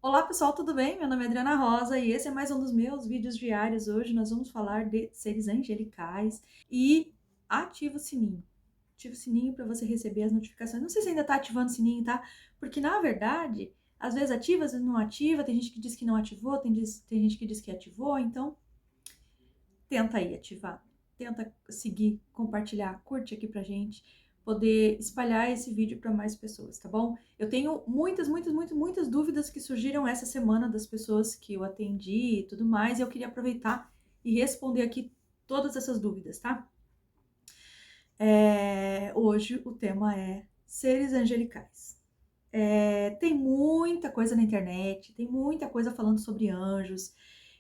Olá pessoal, tudo bem? Meu nome é Adriana Rosa e esse é mais um dos meus vídeos diários. Hoje nós vamos falar de seres angelicais e ativa o sininho. Ativa o sininho para você receber as notificações. Não sei se ainda tá ativando o sininho, tá? Porque na verdade, às vezes ativa, às vezes não ativa. Tem gente que diz que não ativou, tem gente que diz que ativou. Então, tenta aí ativar. Tenta seguir, compartilhar, curte aqui pra gente poder espalhar esse vídeo para mais pessoas, tá bom? Eu tenho muitas dúvidas que surgiram essa semana das pessoas que eu atendi e tudo mais, e eu queria aproveitar e responder aqui todas essas dúvidas, tá? Hoje o tema é seres angelicais. Tem muita coisa na internet, tem muita coisa falando sobre anjos,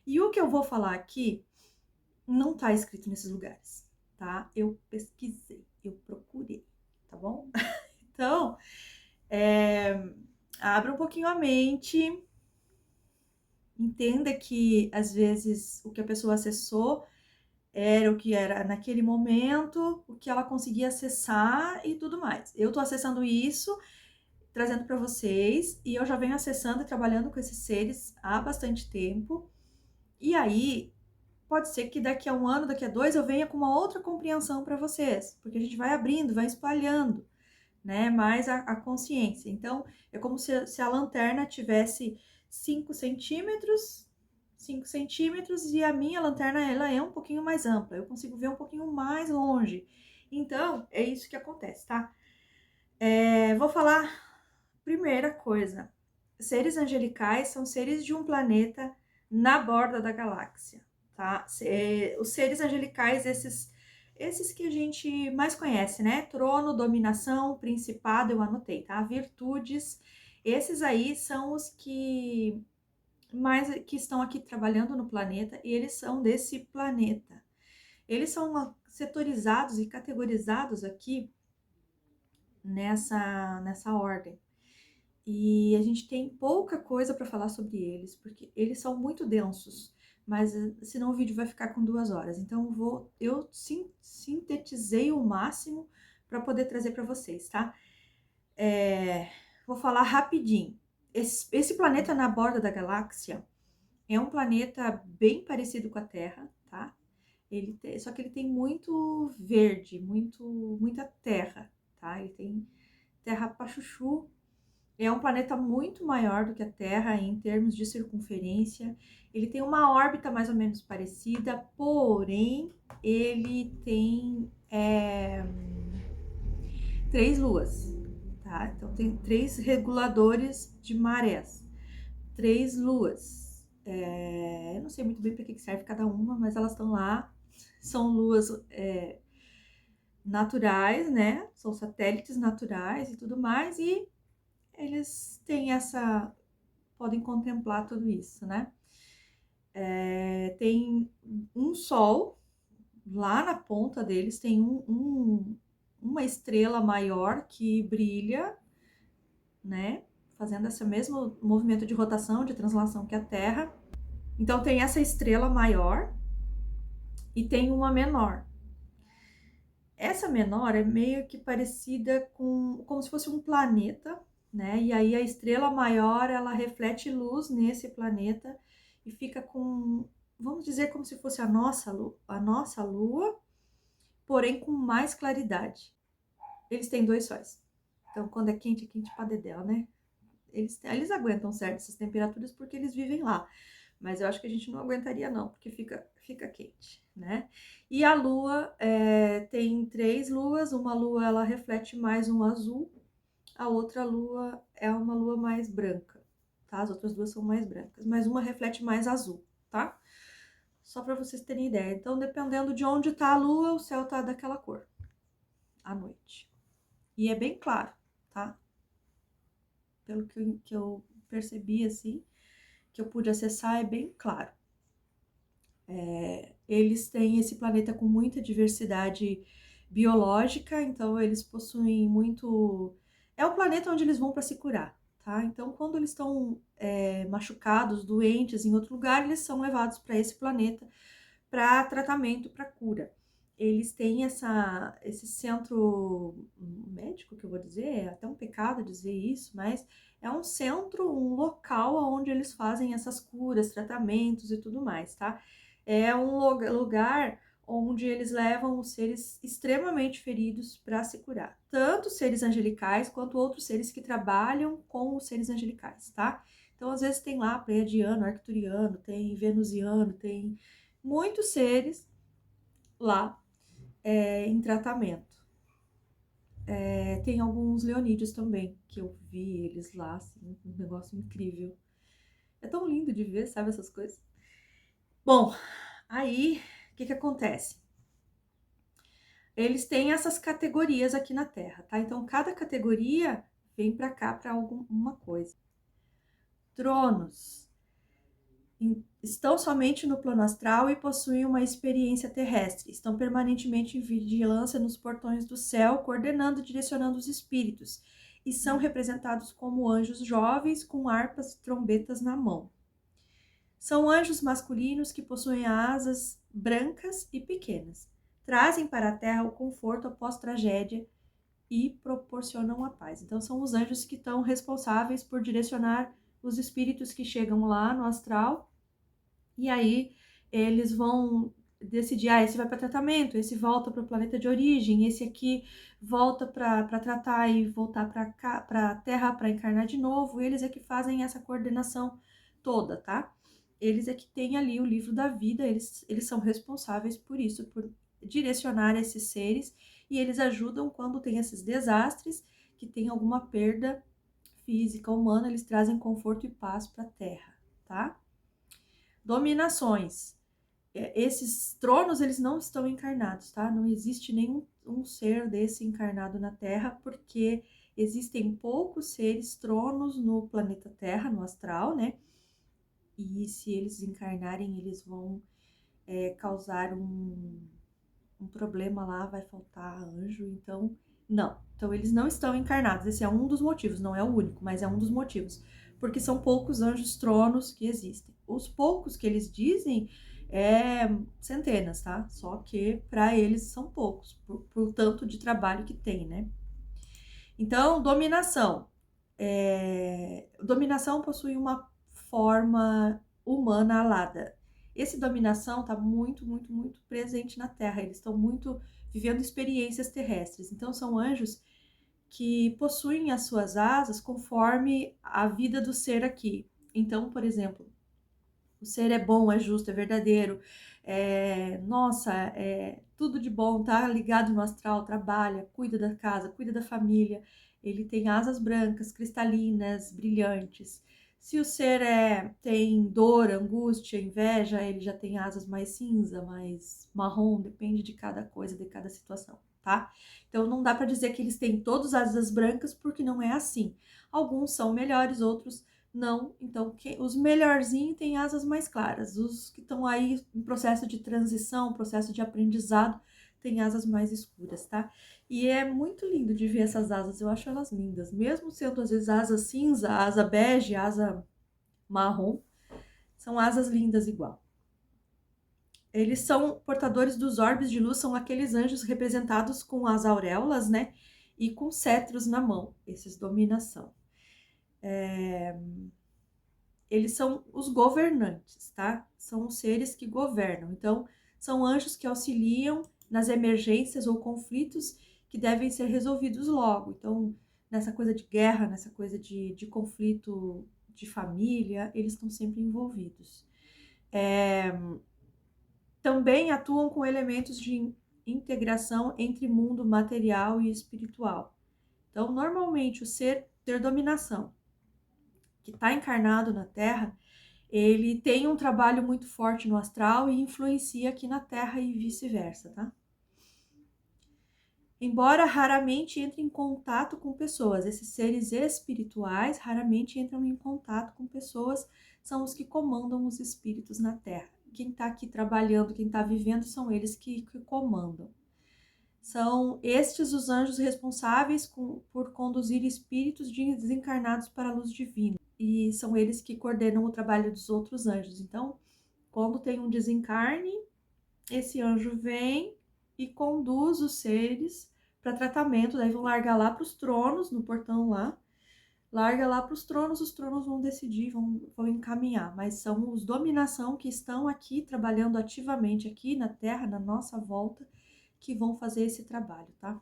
e o que eu vou falar aqui não tá escrito nesses lugares, tá? Eu pesquisei, eu procurei, tá bom? Então, abra um pouquinho a mente, entenda que às vezes o que a pessoa acessou era o que era naquele momento, o que ela conseguia acessar e tudo mais. Eu tô acessando isso, trazendo para vocês, e eu já venho acessando e trabalhando com esses seres há bastante tempo. E aí, pode ser que daqui a um ano, daqui a dois, eu venha com uma outra compreensão para vocês, porque a gente vai abrindo, vai espalhando, né, mais a consciência. Então, é como se a lanterna tivesse 5 centímetros, 5 centímetros, e a minha lanterna, ela é um pouquinho mais ampla, eu consigo ver um pouquinho mais longe. Então, é isso que acontece, tá? Vou falar, primeira coisa, seres angelicais são seres de um planeta na borda da galáxia, tá? Os seres angelicais, esses que a gente mais conhece, né? Trono, dominação, principado, eu anotei, tá? Virtudes, esses aí são os que mais que estão aqui trabalhando no planeta e eles são desse planeta. Eles são setorizados e categorizados aqui nessa ordem. E a gente tem pouca coisa para falar sobre eles, porque eles são muito densos, mas senão o vídeo vai ficar com 2 horas. Então eu sintetizei o máximo para poder trazer para vocês, tá? Vou falar rapidinho. Esse planeta na borda da galáxia é um planeta bem parecido com a Terra, tá? Só que ele tem muito verde, muita terra, tá? Ele tem terra pra chuchu. É um planeta muito maior do que a Terra em termos de circunferência. Ele tem uma órbita mais ou menos parecida, porém ele tem 3 luas, tá? Então tem 3 reguladores de marés, 3 luas. Eu não sei muito bem para que serve cada uma, mas elas estão lá. São luas naturais, né? São satélites naturais e tudo mais, e eles têm podem contemplar tudo isso, né? Tem um sol, lá na ponta deles tem uma estrela maior que brilha, né? Fazendo esse mesmo movimento de rotação, de translação que a Terra. Então tem essa estrela maior e tem uma menor. Essa menor é meio que parecida com como se fosse um planeta, né? E aí a estrela maior, ela reflete luz nesse planeta e fica com, vamos dizer, como se fosse a nossa lua, porém com mais claridade. Eles têm 2 sóis. Então, quando é quente pra dedéu, né? Eles aguentam certas temperaturas porque eles vivem lá. Mas eu acho que a gente não aguentaria não, porque fica quente, né? E a lua tem 3 luas, uma lua ela reflete mais um azul, a outra lua é uma lua mais branca, tá? As outras duas são mais brancas, mas uma reflete mais azul, tá? Só para vocês terem ideia. Então, dependendo de onde tá a lua, o céu tá daquela cor à noite. E é bem claro, tá? Pelo que eu percebi, assim, que eu pude acessar, é bem claro. Eles têm esse planeta com muita diversidade biológica, então eles possuem muito. É o planeta onde eles vão para se curar, tá? Então, quando eles estão machucados, doentes em outro lugar, eles são levados para esse planeta para tratamento, para cura. eles têm esse centro médico, que eu vou dizer, é até um pecado dizer isso, mas é um centro, um local onde eles fazem essas curas, tratamentos e tudo mais, tá? É um lugar onde eles levam os seres extremamente feridos para se curar. Tanto seres angelicais quanto outros seres que trabalham com os seres angelicais, tá? Então, às vezes tem lá pleiadiano, arcturiano, tem venusiano, tem muitos seres lá em tratamento. Tem alguns leonídeos também, que eu vi eles lá, assim, um negócio incrível. É tão lindo de ver, sabe, essas coisas? Bom, aí, o que acontece? Eles têm essas categorias aqui na Terra, tá? Então, cada categoria vem para cá para alguma coisa. Tronos estão somente no plano astral e possuem uma experiência terrestre. Estão permanentemente em vigilância nos portões do céu, coordenando e direcionando os espíritos. E são representados como anjos jovens com harpas e trombetas na mão. São anjos masculinos que possuem asas brancas e pequenas. Trazem para a terra o conforto após tragédia e proporcionam a paz. Então, são os anjos que estão responsáveis por direcionar os espíritos que chegam lá no astral. E aí, eles vão decidir, esse vai para tratamento, esse volta para o planeta de origem, esse aqui volta para tratar e voltar para a Terra para encarnar de novo. Eles é que fazem essa coordenação toda, tá? Eles é que têm ali o livro da vida, eles são responsáveis por isso, por direcionar esses seres, e eles ajudam quando tem esses desastres, que tem alguma perda física humana, eles trazem conforto e paz para a Terra, tá? Dominações. Esses tronos, eles não estão encarnados, tá? Não existe nenhum ser desse encarnado na Terra, porque existem poucos seres tronos no planeta Terra, no astral, né? E se eles encarnarem, eles vão causar um problema lá, vai faltar anjo, então, não. Então, eles não estão encarnados. Esse é um dos motivos, não é o único, mas é um dos motivos. Porque são poucos anjos tronos que existem. Os poucos que eles dizem centenas, tá? Só que para eles são poucos, por tanto de trabalho que tem, né? Então, dominação. Dominação possui uma forma humana alada. Esse dominação está muito, muito, muito presente na Terra. Eles estão muito vivendo experiências terrestres. Então, são anjos que possuem as suas asas conforme a vida do ser aqui. Então, por exemplo, o ser é bom, é justo, é verdadeiro, tudo de bom, tá ligado no astral, trabalha, cuida da casa, cuida da família. Ele tem asas brancas, cristalinas, brilhantes. Se o ser tem dor, angústia, inveja, ele já tem asas mais cinza, mais marrom, depende de cada coisa, de cada situação, tá? Então não dá para dizer que eles têm todas as asas brancas, porque não é assim. Alguns são melhores, outros não. Então os melhorzinhos têm asas mais claras. Os que estão aí em processo de transição, processo de aprendizado, têm asas mais escuras, tá? E é muito lindo de ver essas asas, eu acho elas lindas. Mesmo sendo às vezes asa cinza, asa bege, asa marrom, são asas lindas igual. Eles são portadores dos orbes de luz, são aqueles anjos representados com as auréolas, né? E com cetros na mão, esses dominação. Eles são os governantes, tá? São os seres que governam. Então, são anjos que auxiliam nas emergências ou conflitos que devem ser resolvidos logo. Então, nessa coisa de guerra, nessa coisa de conflito de família, eles estão sempre envolvidos. Também atuam com elementos de integração entre mundo material e espiritual. Então, normalmente, o ser ter dominação, que está encarnado na Terra, ele tem um trabalho muito forte no astral e influencia aqui na Terra e vice-versa, tá? Embora raramente entre em contato com pessoas, esses seres espirituais raramente entram em contato com pessoas, são os que comandam os espíritos na Terra. Quem está aqui trabalhando, quem está vivendo, são eles que comandam. São estes os anjos responsáveis por conduzir espíritos desencarnados para a luz divina. E são eles que coordenam o trabalho dos outros anjos. Então, quando tem um desencarne, esse anjo vem e conduz os seres para tratamento. Daí vão largar lá para os tronos, no portão lá. Larga lá para os tronos vão decidir, vão encaminhar. Mas são os dominação que estão aqui, trabalhando ativamente aqui na Terra, na nossa volta, que vão fazer esse trabalho, tá?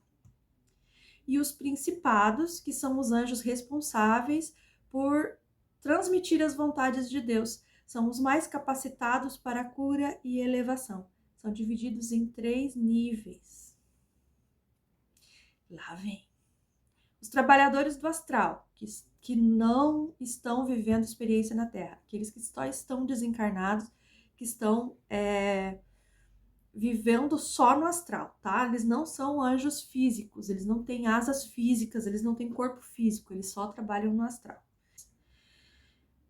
E os principados, que são os anjos responsáveis por transmitir as vontades de Deus. São os mais capacitados para a cura e elevação. São divididos em 3 níveis. Lá vem. Os trabalhadores do astral, que não estão vivendo experiência na Terra. Aqueles que só estão desencarnados, que estão vivendo só no astral, tá? Eles não são anjos físicos, eles não têm asas físicas, eles não têm corpo físico, eles só trabalham no astral.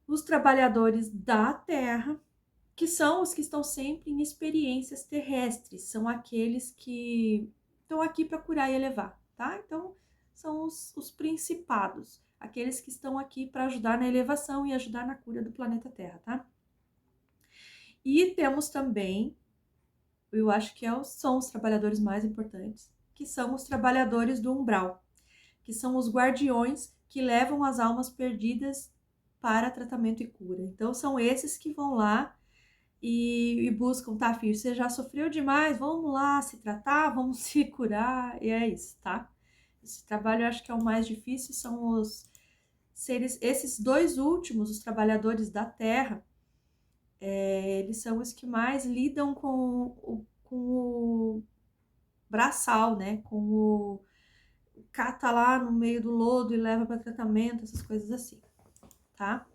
Os trabalhadores da Terra, que são os que estão sempre em experiências terrestres, são aqueles que estão aqui para curar e elevar, tá? Então, são os principados, aqueles que estão aqui para ajudar na elevação e ajudar na cura do planeta Terra, tá? E temos também, eu acho que são os trabalhadores mais importantes, que são os trabalhadores do umbral, que são os guardiões que levam as almas perdidas para tratamento e cura. Então, são esses que vão lá e buscam, tá, filho, você já sofreu demais, vamos lá se tratar, vamos se curar, e é isso, tá? Esse trabalho eu acho que é o mais difícil, são os seres, esses 2 últimos, os trabalhadores da Terra, eles são os que mais lidam com o braçal, né? Com o cata lá no meio do lodo e leva para tratamento, essas coisas assim, tá?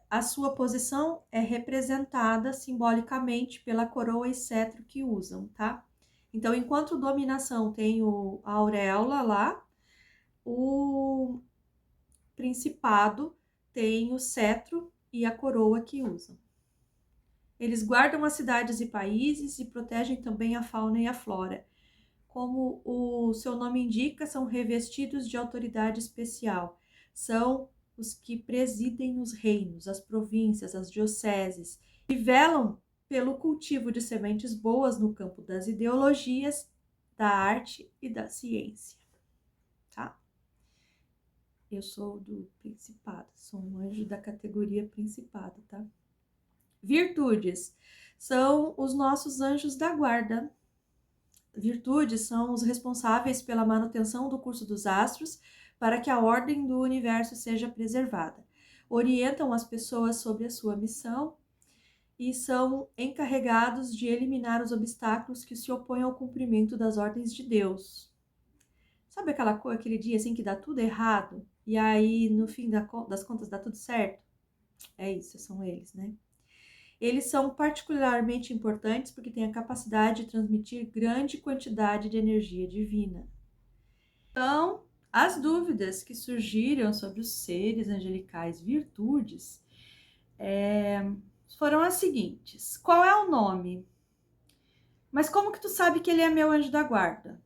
A sua posição é representada simbolicamente pela coroa e cetro que usam, tá? Então, enquanto dominação tem a auréola lá, o principado tem o cetro e a coroa que usam. Eles guardam as cidades e países e protegem também a fauna e a flora. Como o seu nome indica, são revestidos de autoridade especial. São os que presidem os reinos, as províncias, as dioceses, e velam pelo cultivo de sementes boas no campo das ideologias, da arte e da ciência, tá? Eu sou do Principado, sou um anjo da categoria Principado, tá? Virtudes são os nossos anjos da guarda. Virtudes são os responsáveis pela manutenção do curso dos astros para que a ordem do universo seja preservada. Orientam as pessoas sobre a sua missão e são encarregados de eliminar os obstáculos que se opõem ao cumprimento das ordens de Deus. Sabe aquele dia assim que dá tudo errado e aí no fim das contas dá tudo certo? É isso, são eles, né? Eles são particularmente importantes porque têm a capacidade de transmitir grande quantidade de energia divina. Então, as dúvidas que surgiram sobre os seres angelicais virtudes foram as seguintes. Qual é o nome? Mas como que tu sabe que ele é meu anjo da guarda?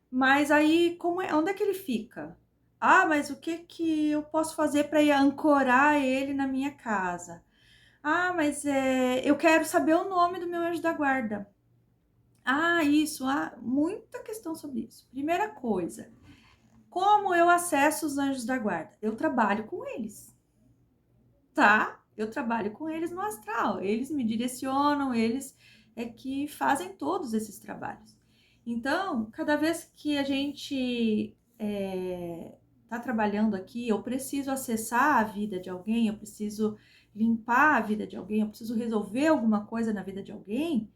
Mas aí, onde é que ele fica? Ah, mas o que eu posso fazer para ancorar ele na minha casa? Ah, mas eu quero saber o nome do meu anjo da guarda. Ah, isso, muita questão sobre isso. Primeira coisa, como eu acesso os anjos da guarda? Eu trabalho com eles, tá? Eu trabalho com eles no astral. Eles me direcionam, eles é que fazem todos esses trabalhos. Então, cada vez que a gente tá trabalhando aqui, eu preciso acessar a vida de alguém, eu preciso limpar a vida de alguém, eu preciso resolver alguma coisa na vida de alguém,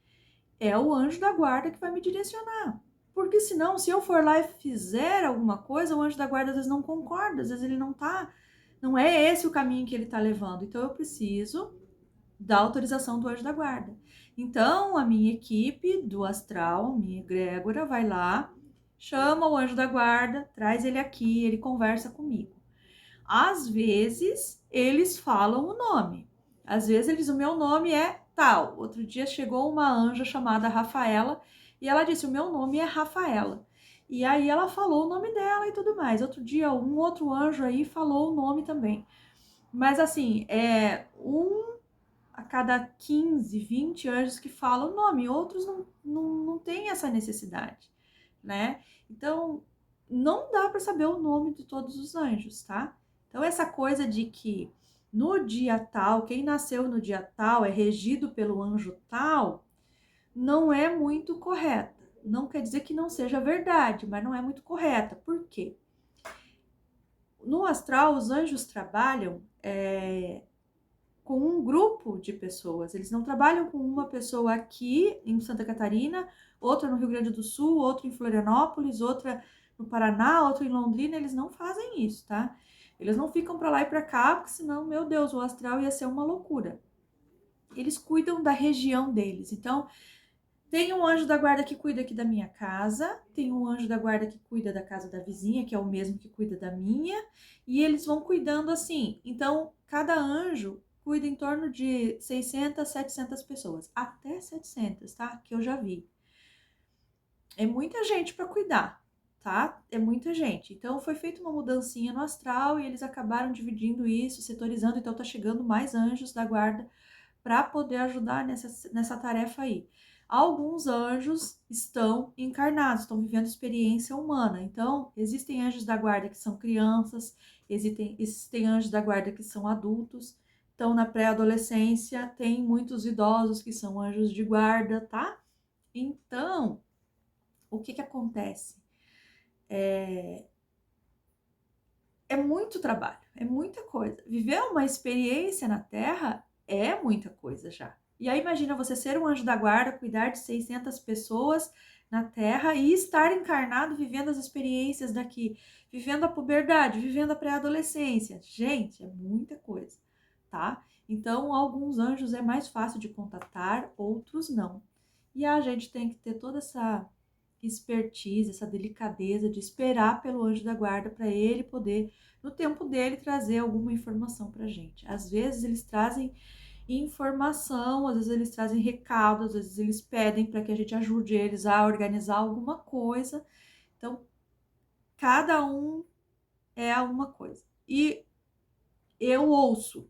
é o anjo da guarda que vai me direcionar. Porque senão, se eu for lá e fizer alguma coisa, o anjo da guarda às vezes não concorda, às vezes ele não é esse o caminho que ele tá levando. Então eu preciso da autorização do anjo da guarda. Então a minha equipe do astral, minha egrégora, vai lá, chama o anjo da guarda, traz ele aqui, ele conversa comigo. Às vezes, eles falam o nome. Às vezes, o meu nome é tal. Outro dia chegou uma anja chamada Rafaela e ela disse, o meu nome é Rafaela. E aí ela falou o nome dela e tudo mais. Outro dia, um outro anjo aí falou o nome também. Mas assim, a cada 15, 20 anjos que falam o nome, outros não têm essa necessidade, né? Então, não dá para saber o nome de todos os anjos, tá? Então, essa coisa de que no dia tal, quem nasceu no dia tal é regido pelo anjo tal, não é muito correta. Não quer dizer que não seja verdade, mas não é muito correta. Por quê? No astral, os anjos trabalham com um grupo de pessoas. Eles não trabalham com uma pessoa aqui em Santa Catarina, outra no Rio Grande do Sul, outra em Florianópolis, outra no Paraná, outra em Londrina. Eles não fazem isso, tá? Eles não ficam para lá e para cá, porque senão, meu Deus, o astral ia ser uma loucura. Eles cuidam da região deles. Então, tem um anjo da guarda que cuida aqui da minha casa, tem um anjo da guarda que cuida da casa da vizinha, que é o mesmo que cuida da minha, e eles vão cuidando assim. Então, cada anjo cuida em torno de 600, 700 pessoas, até 700, tá? Que eu já vi. É muita gente para cuidar, tá? É muita gente. Então, foi feita uma mudancinha no astral e eles acabaram dividindo isso, setorizando, então tá chegando mais anjos da guarda para poder ajudar nessa tarefa aí. Alguns anjos estão encarnados, estão vivendo experiência humana. Então, existem anjos da guarda que são crianças, existem anjos da guarda que são adultos. Então, na pré-adolescência, tem muitos idosos que são anjos de guarda, tá? Então, o que acontece? É muito trabalho, é muita coisa. Viver uma experiência na Terra é muita coisa já. E aí imagina você ser um anjo da guarda, cuidar de 600 pessoas na Terra e estar encarnado vivendo as experiências daqui, vivendo a puberdade, vivendo a pré-adolescência. Gente, é muita coisa, tá? Então, alguns anjos é mais fácil de contatar, outros não. E a gente tem que ter toda essa expertise, essa delicadeza de esperar pelo anjo da guarda para ele poder, no tempo dele, trazer alguma informação para a gente. Às vezes eles trazem informação, às vezes eles trazem recado, às vezes eles pedem para que a gente ajude eles a organizar alguma coisa. Então, cada um é uma coisa. E eu ouço,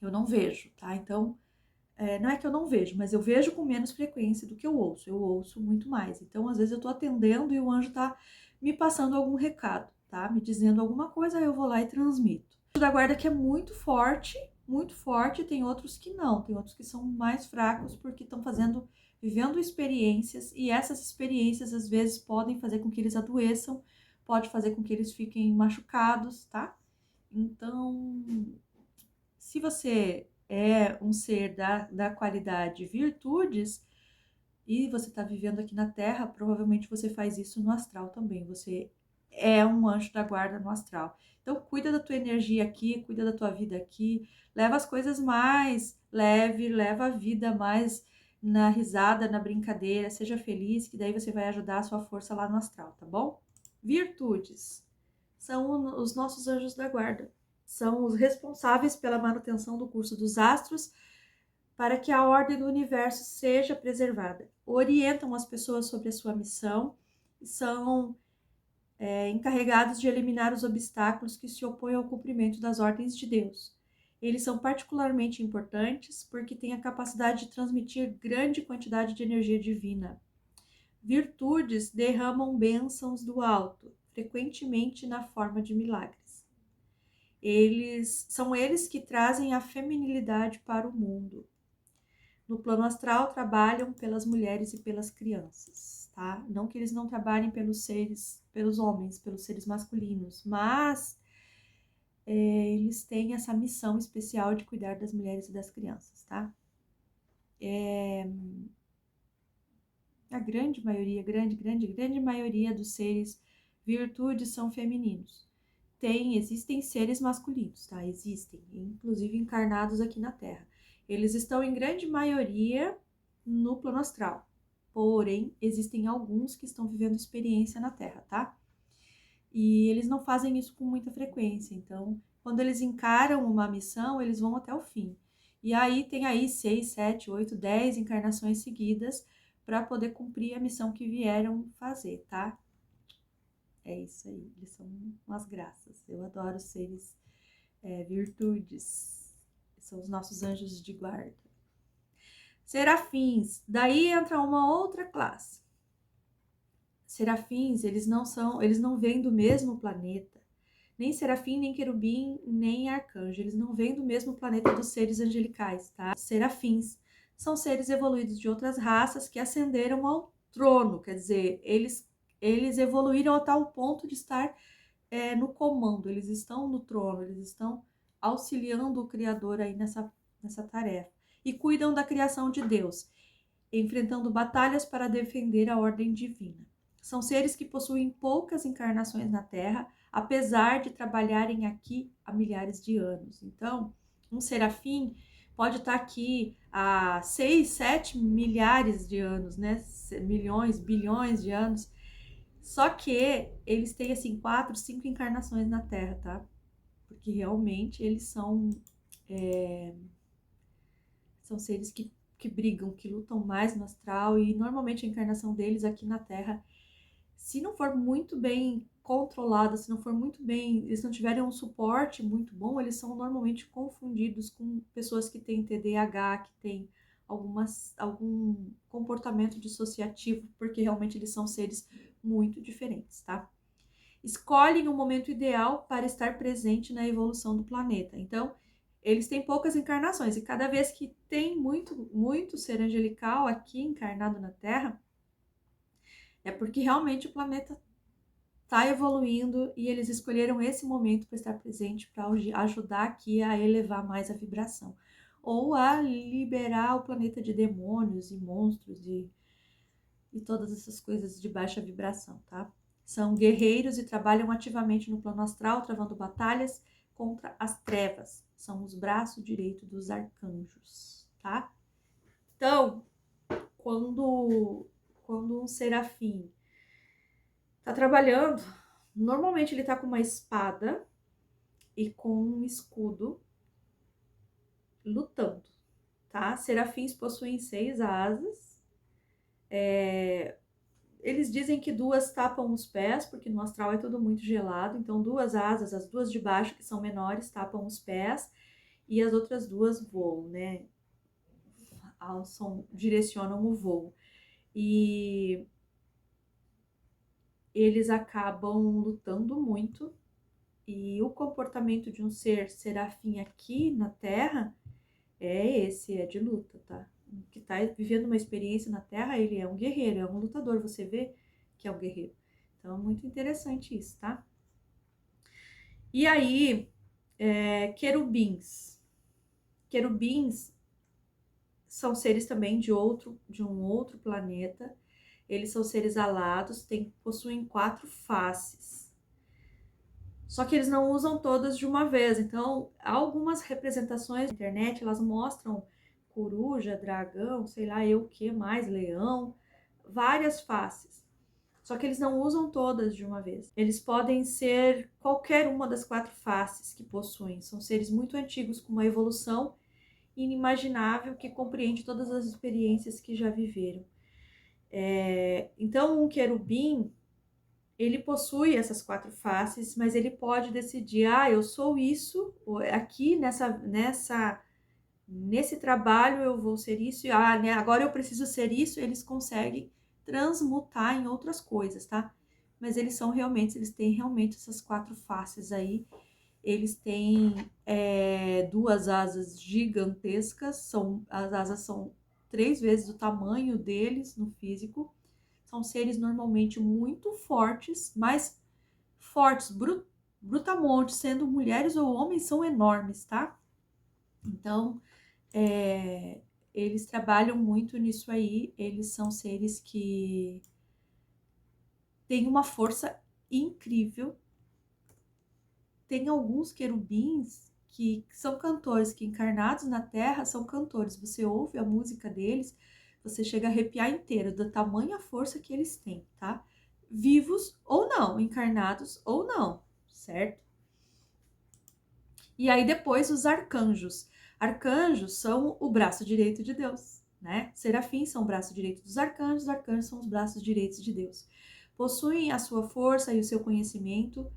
eu não vejo, tá? Então, não é que eu não vejo, mas eu vejo com menos frequência do que eu ouço muito mais. Então, às vezes eu tô atendendo e o anjo tá me passando algum recado, tá? Me dizendo alguma coisa, aí eu vou lá e transmito. O anjo da guarda que é muito forte, tem outros que não, tem outros que são mais fracos porque estão vivendo experiências, e essas experiências às vezes podem fazer com que eles adoeçam, pode fazer com que eles fiquem machucados, tá? Então, se você é um ser da qualidade virtudes e você está vivendo aqui na Terra, provavelmente você faz isso no astral também. Você é um anjo da guarda no astral. Então, cuida da tua energia aqui, cuida da tua vida aqui, leva as coisas mais leve, leva a vida mais na risada, na brincadeira, seja feliz, que daí você vai ajudar a sua força lá no astral, tá bom? Virtudes são os nossos anjos da guarda. São os responsáveis pela manutenção do curso dos astros para que a ordem do universo seja preservada. Orientam as pessoas sobre a sua missão e são encarregados de eliminar os obstáculos que se opõem ao cumprimento das ordens de Deus. Eles são particularmente importantes porque têm a capacidade de transmitir grande quantidade de energia divina. Virtudes derramam bênçãos do alto, frequentemente na forma de milagres. São eles que trazem a feminilidade para o mundo. No plano astral, trabalham pelas mulheres e pelas crianças, tá? Não que eles não trabalhem pelos homens, pelos seres masculinos, mas eles têm essa missão especial de cuidar das mulheres e das crianças, tá? A grande maioria, grande maioria dos seres virtudes são femininos. Existem seres masculinos, tá? Existem, inclusive encarnados aqui na Terra. Eles estão em grande maioria no plano astral. Porém, existem alguns que estão vivendo experiência na Terra, tá? E eles não fazem isso com muita frequência. Então, quando eles encaram uma missão, eles vão até o fim. E aí tem aí 6, 7, 8, 10 encarnações seguidas para poder cumprir a missão que vieram fazer, tá? É isso aí, eles são umas graças. Eu adoro seres virtudes. são os nossos anjos de guarda. Serafins, daí entra uma outra classe. Serafins, eles não vêm do mesmo planeta. Nem serafim, nem querubim, nem arcanjo. Eles não vêm do mesmo planeta dos seres angelicais, tá? Serafins são seres evoluídos de outras raças que ascenderam ao trono. Quer dizer, eles evoluíram a tal ponto de estar no comando. Eles estão no trono, eles estão auxiliando o Criador aí nessa tarefa. E cuidam da criação de Deus, enfrentando batalhas para defender a ordem divina. São seres que possuem poucas encarnações na Terra, apesar de trabalharem aqui há milhares de anos. Então, um serafim pode estar aqui há 6, 7 milhares de anos, né? Milhões, bilhões de anos. Só que eles têm, assim, 4, 5 encarnações na Terra, tá? Porque realmente eles são seres que brigam, que lutam mais no astral, e normalmente a encarnação deles aqui na Terra, se não for muito bem controlada, se não for muito bem, eles não tiverem um suporte muito bom, eles são normalmente confundidos com pessoas que têm TDAH, que têm algum comportamento dissociativo, porque realmente eles são seres muito diferentes, tá? Escolhem o momento ideal para estar presente na evolução do planeta. Então, eles têm poucas encarnações, e cada vez que tem muito ser angelical aqui encarnado na Terra, é porque realmente o planeta está evoluindo e eles escolheram esse momento para estar presente, para ajudar aqui a elevar mais a vibração, ou a liberar o planeta de demônios e monstros e todas essas coisas de baixa vibração, tá? São guerreiros e trabalham ativamente no plano astral, travando batalhas contra as trevas. São os braços direitos dos arcanjos, tá? Então, quando um serafim tá trabalhando, normalmente ele tá com uma espada e com um escudo lutando, tá? Serafins possuem 6 asas. Eles dizem que 2 tapam os pés, porque no astral é tudo muito gelado. Então, 2 asas, as 2 de baixo, que são menores, tapam os pés. E as outras 2 voam, né? Direcionam o voo. E eles acabam lutando muito. E o comportamento de um ser serafim aqui na Terra é de luta, tá? Que tá vivendo uma experiência na Terra, ele é um guerreiro, é um lutador, você vê que é um guerreiro. Então, é muito interessante isso, tá? E aí, querubins. Querubins são seres também de um outro planeta. Eles são seres alados, possuem 4 faces. Só que eles não usam todas de uma vez. Então, algumas representações na internet, elas mostram coruja, dragão, sei lá eu o que mais, leão, várias faces. Só que eles não usam todas de uma vez. Eles podem ser qualquer uma das 4 faces que possuem. São seres muito antigos com uma evolução inimaginável que compreende todas as experiências que já viveram. Então, um querubim, ele possui essas 4 faces, mas ele pode decidir, eu sou isso, aqui nesse trabalho eu vou ser isso, né, agora eu preciso ser isso. Eles conseguem transmutar em outras coisas, tá? Mas eles têm realmente essas 4 faces aí. Eles têm 2 asas gigantescas, as asas são 3 vezes o tamanho deles no físico. São seres normalmente muito fortes, mas fortes, brutamontes, sendo mulheres ou homens, são enormes, tá? Então, eles trabalham muito nisso aí. Eles são seres que têm uma força incrível. Tem alguns querubins que são cantores, que encarnados na Terra são cantores. Você ouve a música deles, você chega a arrepiar inteiro, da tamanha força que eles têm, tá? Vivos ou não, encarnados ou não, certo? E aí depois os arcanjos. Arcanjos são o braço direito de Deus, né? Serafins são o braço direito dos arcanjos são os braços direitos de Deus. Possuem a sua força e o seu conhecimento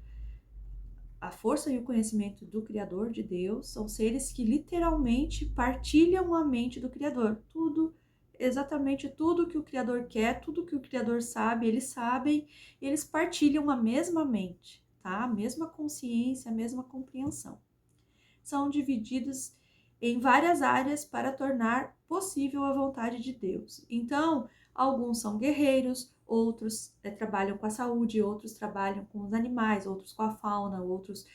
a força e o conhecimento do Criador, de Deus, são seres que literalmente partilham a mente do Criador. Tudo, exatamente tudo que o Criador quer, tudo que o Criador sabe, eles sabem, eles partilham a mesma mente, tá? A mesma consciência, a mesma compreensão. São divididos em várias áreas para tornar possível a vontade de Deus. Então, alguns são guerreiros, outros trabalham com a saúde, outros trabalham com os animais, outros com a fauna, outros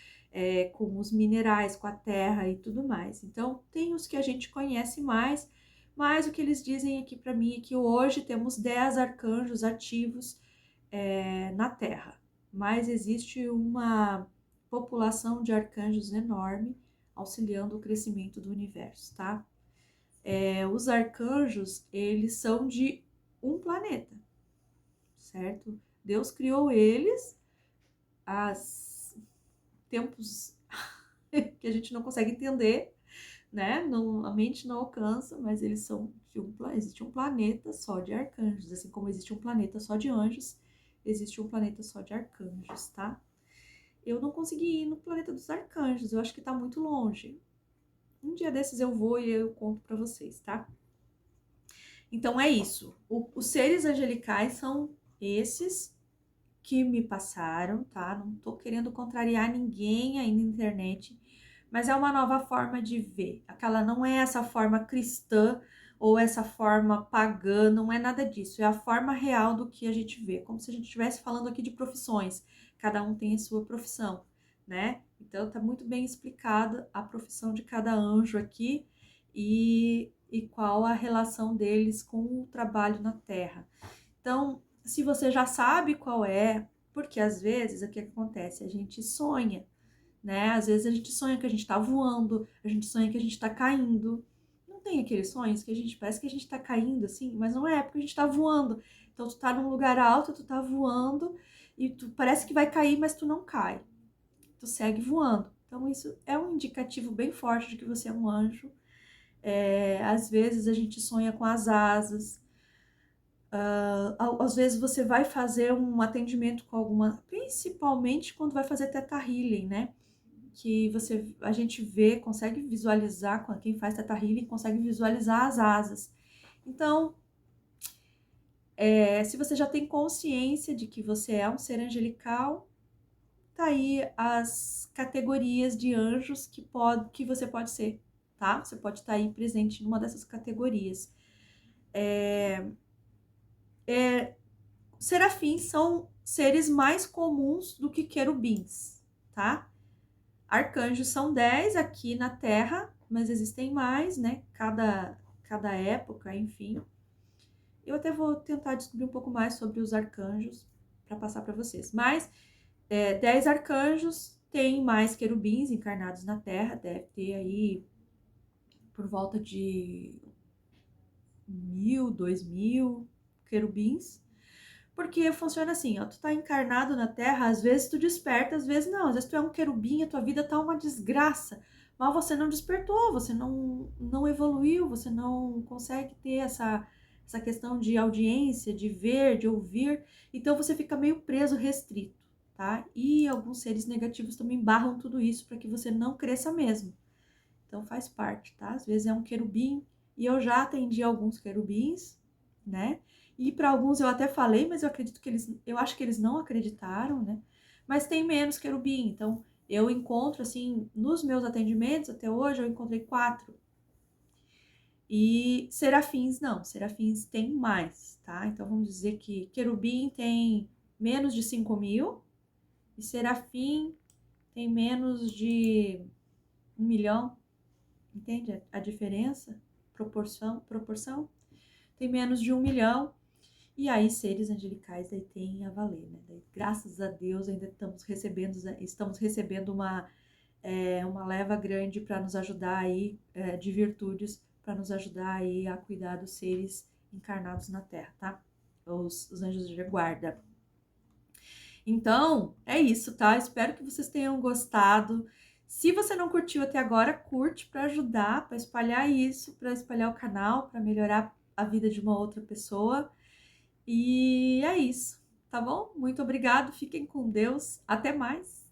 com os minerais, com a terra e tudo mais. Então, tem os que a gente conhece mais, mas o que eles dizem aqui para mim é que hoje temos 10 arcanjos ativos na Terra, mas existe uma população de arcanjos enorme auxiliando o crescimento do universo, tá? Os arcanjos, eles são de um planeta, certo? Deus criou eles há tempos que a gente não consegue entender, né? Não, a mente não alcança, mas eles são existe um planeta só de arcanjos, assim como existe um planeta só de anjos, existe um planeta só de arcanjos, tá? Eu não consegui ir no planeta dos arcanjos, eu acho que tá muito longe. Um dia desses eu vou e eu conto pra vocês, tá? Então é isso. Os seres angelicais são esses que me passaram, tá? Não tô querendo contrariar ninguém aí na internet, mas é uma nova forma de ver. Aquela não é essa forma cristã ou essa forma pagã, não é nada disso. É a forma real do que a gente vê, como se a gente estivesse falando aqui de profissões. Cada um tem a sua profissão, né? Então tá muito bem explicada a profissão de cada anjo aqui e qual a relação deles com o trabalho na Terra. Então, se você já sabe qual é, porque às vezes o que acontece? A gente sonha, né? Às vezes a gente sonha que a gente tá voando, a gente sonha que a gente tá caindo. Não tem aqueles sonhos que a gente parece que a gente tá caindo assim, mas não é, porque a gente tá voando. Então tu tá num lugar alto, tu tá voando e tu parece que vai cair, mas tu não cai. Tu segue voando. Então isso é um indicativo bem forte de que você é um anjo. Às vezes a gente sonha com as asas. Às vezes você vai fazer um atendimento com alguma, principalmente quando vai fazer Theta Healing, né? Que a gente vê, consegue visualizar, quem faz Theta Healing consegue visualizar as asas. Então, se você já tem consciência de que você é um ser angelical, tá aí as categorias de anjos que você pode ser, tá? Você pode estar aí presente numa dessas categorias. Serafins são seres mais comuns do que querubins, tá? Arcanjos são 10 aqui na Terra, mas existem mais, né? Cada época, enfim. Eu até vou tentar descobrir um pouco mais sobre os arcanjos para passar para vocês. Mas 10 arcanjos, tem mais querubins encarnados na Terra, deve ter aí por volta de 1.000, 2.000 querubins. Porque funciona assim, ó, tu tá encarnado na Terra, às vezes tu desperta, às vezes não, às vezes tu é um querubim, a tua vida tá uma desgraça, mas você não despertou, você não evoluiu, você não consegue ter essa questão de audiência, de ver, de ouvir, então você fica meio preso, restrito, tá? E alguns seres negativos também barram tudo isso para que você não cresça mesmo. Então faz parte, tá? Às vezes é um querubim, e eu já atendi alguns querubins, né? E para alguns eu até falei, mas eu acho que eles não acreditaram, né? Mas tem menos querubim, então eu encontro, assim, nos meus atendimentos até hoje, eu encontrei 4. E serafins não, serafins tem mais, tá? Então vamos dizer que querubim tem menos de 5.000 e serafim tem menos de 1 milhão. Entende a diferença? Proporção? Tem menos de 1 milhão. E aí, seres angelicais daí tem a valer, né? Daí, graças a Deus, ainda estamos recebendo uma leva grande para nos ajudar aí, de virtudes, para nos ajudar aí a cuidar dos seres encarnados na Terra, tá? Os anjos de guarda. Então, é isso, tá? Espero que vocês tenham gostado. Se você não curtiu até agora, curte para ajudar, para espalhar isso, para espalhar o canal, para melhorar a vida de uma outra pessoa. E é isso, tá bom? Muito obrigado, fiquem com Deus, até mais!